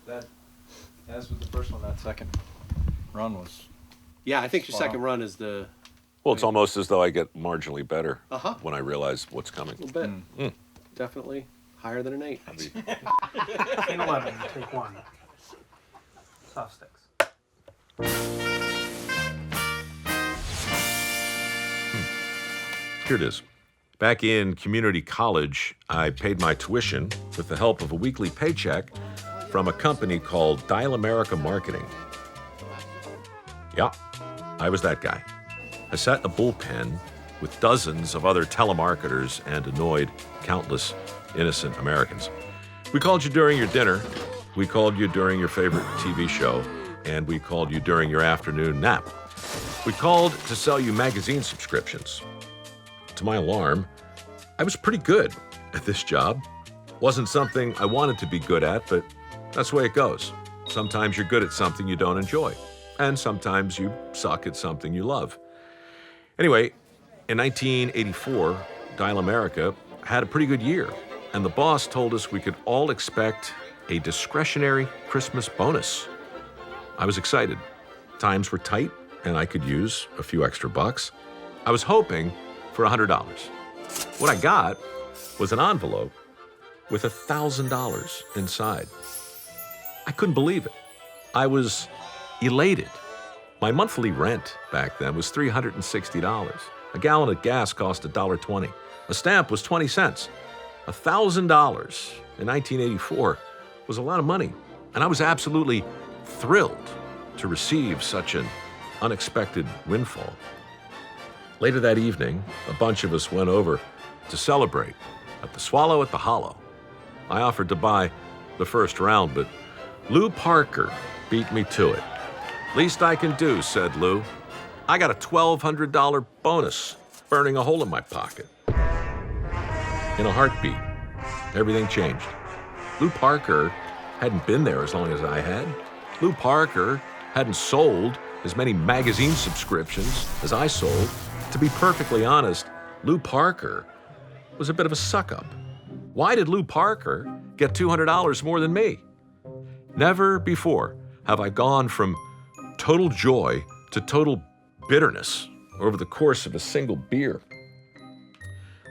that, as with the first one, that second run was. Yeah, I think your Wow. second run is the Well, it's almost as though I get marginally better Uh-huh. when I realize what's coming. little bit. Definitely higher than an 8. I'll be- 11, take 1. Soft sticks. Here it is. Back in community college, I paid my tuition with the help of a weekly paycheck from a company called Dial America Marketing. Yeah, I was that guy. I sat in a bullpen with dozens of other telemarketers and annoyed countless innocent Americans. We called you during your dinner, we called you during your favorite TV show, and we called you during your afternoon nap. We called to sell you magazine subscriptions. To my alarm, I was pretty good at this job. Wasn't something I wanted to be good at, but that's the way it goes. Sometimes you're good at something you don't enjoy, and sometimes you suck at something you love. Anyway, in 1984, Dial America had a pretty good year, and the boss told us we could all expect a discretionary Christmas bonus. I was excited. Times were tight, and I could use a few extra bucks. I was hoping for $100. What I got was an envelope with $1,000 inside. I couldn't believe it. I was elated. My monthly rent back then was $360. A gallon of gas cost $1.20. A stamp was 20 cents. $1,000 in 1984 was a lot of money, and I was absolutely thrilled to receive such an unexpected windfall. Later that evening, a bunch of us went over to celebrate at the Swallow at the Hollow. I offered to buy the first round, but Lou Parker beat me to it. Least I can do, said Lou. I got a $1,200 bonus burning a hole in my pocket. In a heartbeat, everything changed. Lou Parker hadn't been there as long as I had. Lou Parker hadn't sold as many magazine subscriptions as I sold. To be perfectly honest, Lou Parker was a bit of a suck-up. Why did Lou Parker get $200 more than me? Never before have I gone from total joy to total bitterness over the course of a single beer.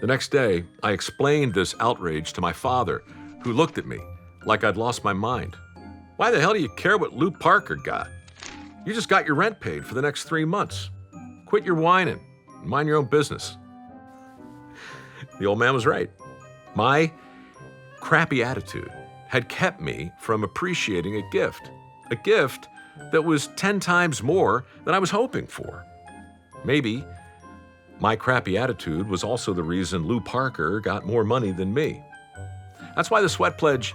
The next day, I explained this outrage to my father, who looked at me like I'd lost my mind. Why the hell do you care what Lou Parker got? You just got your rent paid for the next 3 months. Quit your whining and mind your own business. The old man was right. My crappy attitude had kept me from appreciating a gift that was 10 times more than I was hoping for. Maybe my crappy attitude was also the reason Lou Parker got more money than me. That's why the Sweat Pledge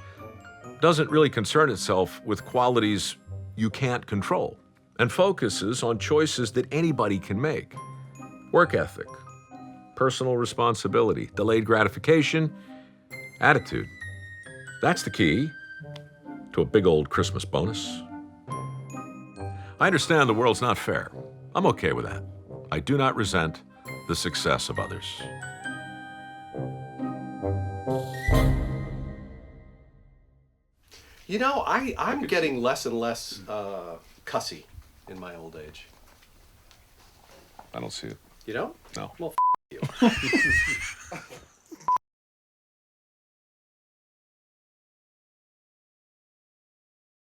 doesn't really concern itself with qualities you can't control and focuses on choices that anybody can make. Work ethic, personal responsibility, delayed gratification, attitude. That's the key to a big old Christmas bonus. I understand the world's not fair. I'm okay with that. I do not resent the success of others. You know, I'm getting less and less cussy in my old age. I don't see it. You know? No. Well, you.